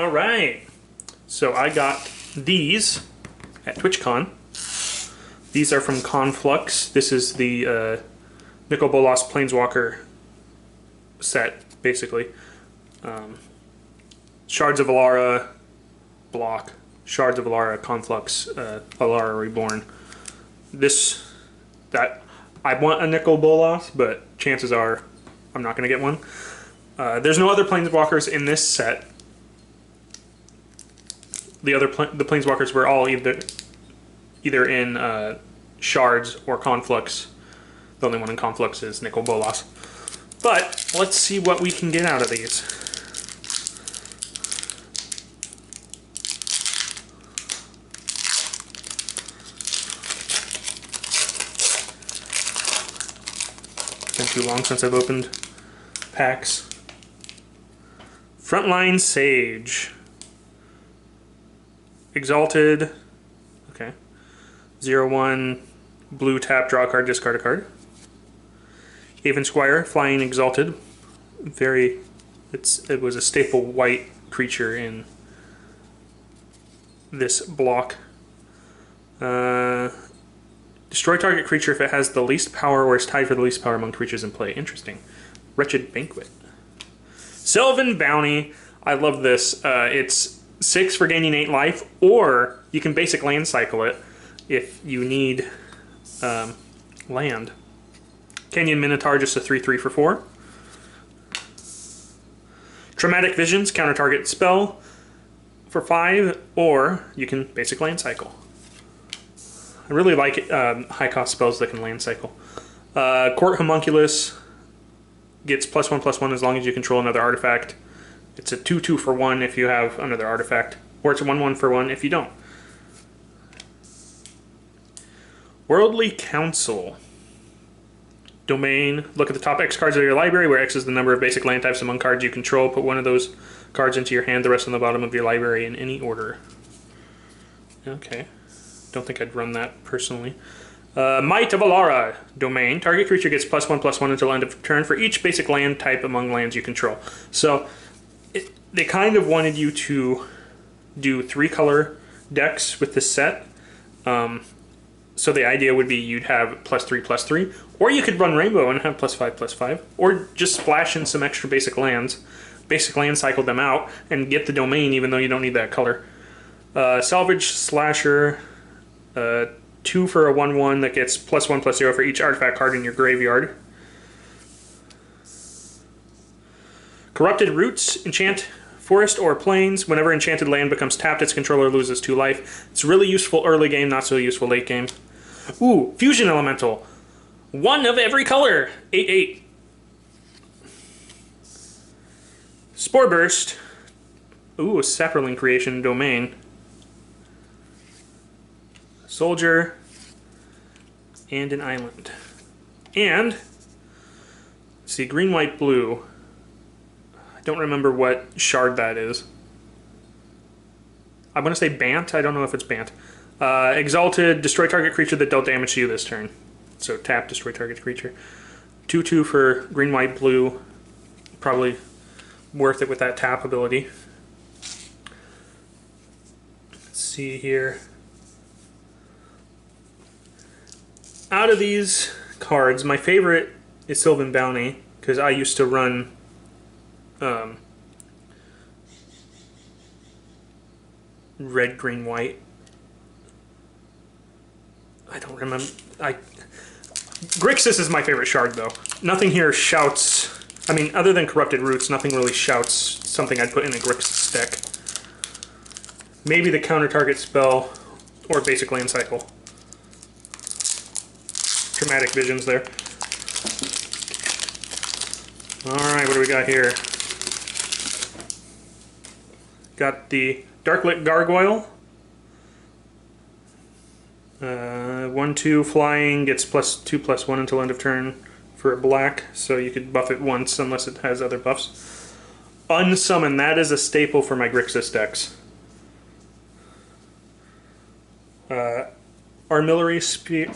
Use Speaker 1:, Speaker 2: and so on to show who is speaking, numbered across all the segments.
Speaker 1: All right. So I got these at TwitchCon. These are from Conflux. This is the Nicol Bolas Planeswalker set, basically. Shards of Alara block. Shards of Alara, Conflux, Alara Reborn. I want a Nicol Bolas, but chances are I'm not going to get one. There's no other Planeswalkers in this set. The Planeswalkers were all either in Shards or Conflux. The only one in Conflux is Nicol Bolas. But let's see what we can get out of these. It's been too long since I've opened packs. Frontline Sage. Exalted. Okay. 0/1 blue tap, draw a card, discard a card. Haven Squire, flying Exalted. It was a staple white creature in this block. Destroy target creature if it has the least power or is tied for the least power among creatures in play. Interesting. Wretched Banquet. Sylvan Bounty. I love this. It's 6 for gaining 8 life, or you can basic land cycle it if you need land. Canyon Minotaur, just a 3/3 for 4. Traumatic Visions, counter target spell for 5, or you can basic land cycle. I really like high cost spells that can land cycle. Court Homunculus gets +1/+1 as long as you control another artifact. It's a 2/2 for 1 if you have another artifact, or it's a 1/1 for 1 if you don't. Worldly Council. Domain. Look at the top X cards of your library, where X is the number of basic land types among cards you control. Put one of those cards into your hand, the rest on the bottom of your library in any order. Okay. Don't think I'd run that personally. Might of Alara. Domain. Target creature gets +1/+1 until end of turn for each basic land type among lands you control. So they kind of wanted you to do 3-color decks with this set. So the idea would be you'd have +3/+3, or you could run Rainbow and have +5/+5, or just splash in some extra basic lands, basic land cycle them out, and get the domain even though you don't need that color. Salvage Slasher, 2 for a 1/1 that gets +1/+0 for each artifact card in your graveyard. Corrupted Roots, enchant forest or plains. Whenever enchanted land becomes tapped, its controller loses 2 life. It's really useful early game, not so useful late game. Ooh, Fusion Elemental. 1 of every color. 8/8. Spore Burst. Ooh, a Saproling creation, domain. Soldier. And an island. And, let's see, green, white, blue. I don't remember what shard that is. I want to say Bant. I don't know if it's Bant. Exalted, destroy target creature that dealt damage to you this turn. So tap, destroy target creature. 2/2 for green, white, blue. Probably worth it with that tap ability. Let's see here. Out of these cards, my favorite is Sylvan Bounty, because I used to run red, green, white. I don't remember. Grixis is my favorite shard, though. Nothing here shouts. I mean, other than Corrupted Roots, nothing really shouts something I'd put in a Grixis deck. Maybe the counter target spell or basic land cycle. Traumatic Visions there. Alright, what do we got here? Got the Darklit Gargoyle. 1/2 flying, gets +2/+1 until end of turn for a black, so you could buff it once unless it has other buffs. Unsummon, that is a staple for my Grixis decks. Armillary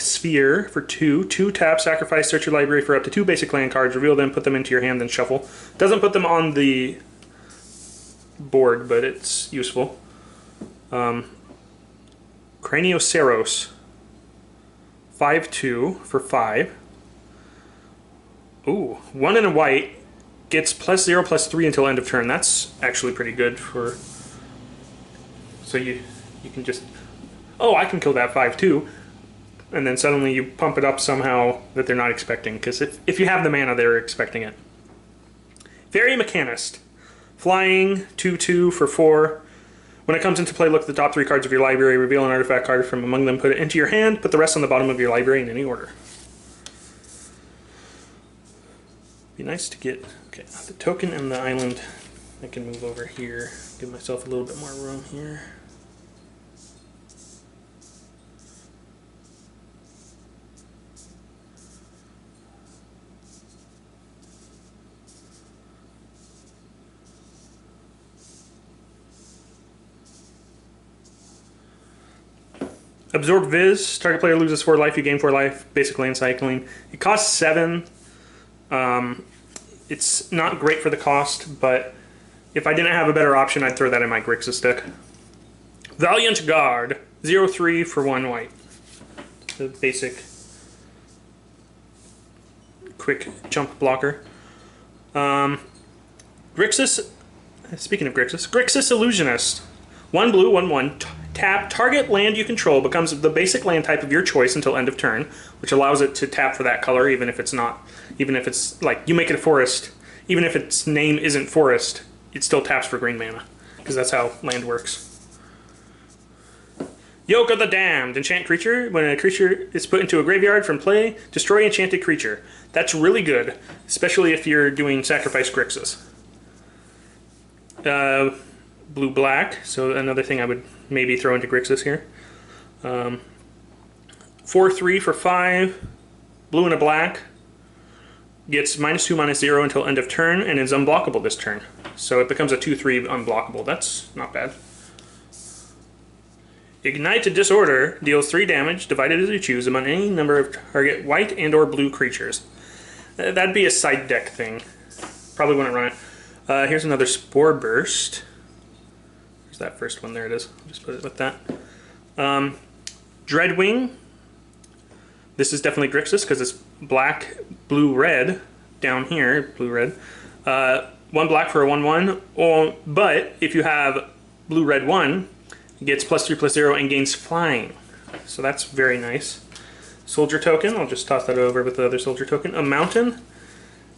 Speaker 1: Sphere for 2. 2 tap, sacrifice, search your library for up to 2 basic land cards, reveal them, put them into your hand, then shuffle. Doesn't put them on the board, but it's useful. Cranioceros, 5/2 for 5. Ooh, 1 and a white, gets +0/+3 until end of turn. That's actually pretty good for... So you can just... Oh, I can kill that 5/2. And then suddenly you pump it up somehow that they're not expecting. Because if you have the mana, they're expecting it. Fairy Mechanist. Flying, 2/2 for 4. When it comes into play, look at the top 3 cards of your library, reveal an artifact card from among them, put it into your hand, put the rest on the bottom of your library in any order. Be nice to get, okay, the token and the island. I can move over here, give myself a little bit more room here. Absorb Viz. Target player loses 4 life, you gain 4 life. Basic land cycling. It costs 7. It's not great for the cost, but if I didn't have a better option, I'd throw that in my Grixis deck. Valiant Guard. 0/3 for 1 white. The basic quick jump blocker. Grixis. Speaking of Grixis, Grixis Illusionist. 1 blue, 1/1. Tap, target land you control becomes the basic land type of your choice until end of turn, which allows it to tap for that color even if it's not, even if it's like, you make it a forest, even if its name isn't forest, it still taps for green mana, because that's how land works. Yoke of the Damned, enchant creature. When a creature is put into a graveyard from play, destroy enchanted creature. That's really good, especially if you're doing sacrifice Grixis. Blue-black, so another thing I would maybe throw into Grixis here. 4/3 for 5, blue and a black. Gets -2/-0 until end of turn, and is unblockable this turn. So it becomes a 2/3 unblockable. That's not bad. Ignite to Disorder deals 3 damage, divided as you choose, among any number of target white and or blue creatures. That'd be a side deck thing. Probably wouldn't run it. Here's another Spore Burst. That first one, there it is. I'll just put it with that. Dreadwing. This is definitely Grixis because it's black, blue, red down here. Blue, red. 1 black for a 1/1. But if you have blue, red 1, it gets +3/+0 and gains flying. So that's very nice. Soldier token. I'll just toss that over with the other soldier token. A mountain.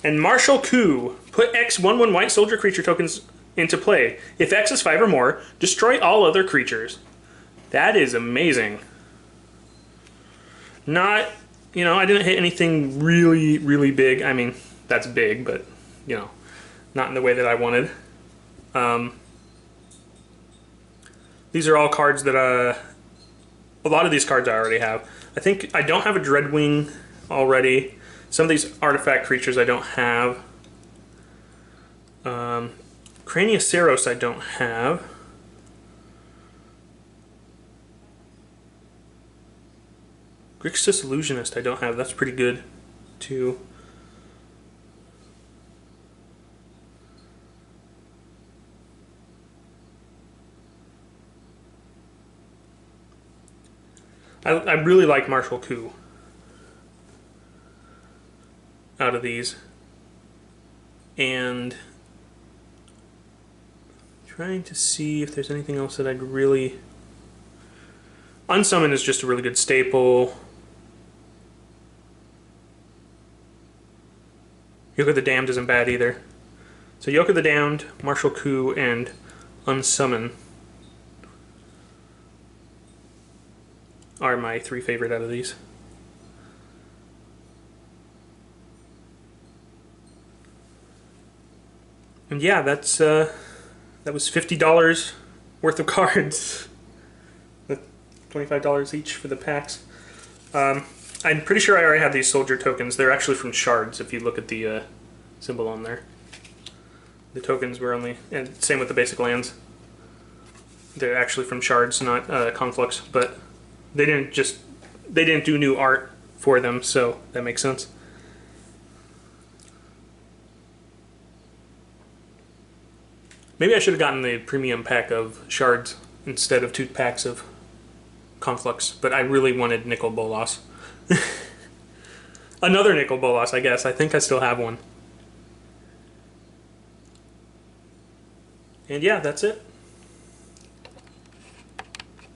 Speaker 1: And Martial Coup. Put X 1/1 white soldier creature tokens into play. If X is 5 or more, destroy all other creatures. That is amazing. Not, you know, I didn't hit anything really, really big. I mean, that's big, but, you know, not in the way that I wanted. These are all cards that, a lot of these cards I already have. I think I don't have a Dreadwing already. Some of these artifact creatures I don't have. Cranioceros I don't have. Grixis Illusionist I don't have. That's pretty good, too. I really like Martial Coup out of these. And trying to see if there's anything else that I'd really... Unsummon is just a really good staple. Yoke of the Damned isn't bad either. So Yoke of the Damned, Martial Coup, and Unsummon are my 3 favorite out of these. And yeah, that's that was $50 worth of cards. $25 each for the packs. I'm pretty sure I already have these soldier tokens. They're actually from shards if you look at the symbol on there. The tokens were only, and same with the basic lands. They're actually from shards, not Conflux, but they didn't do new art for them, so that makes sense. Maybe I should have gotten the premium pack of shards instead of 2 packs of Conflux, but I really wanted Nicol Bolas. Another Nicol Bolas, I guess. I think I still have one. And yeah, that's it.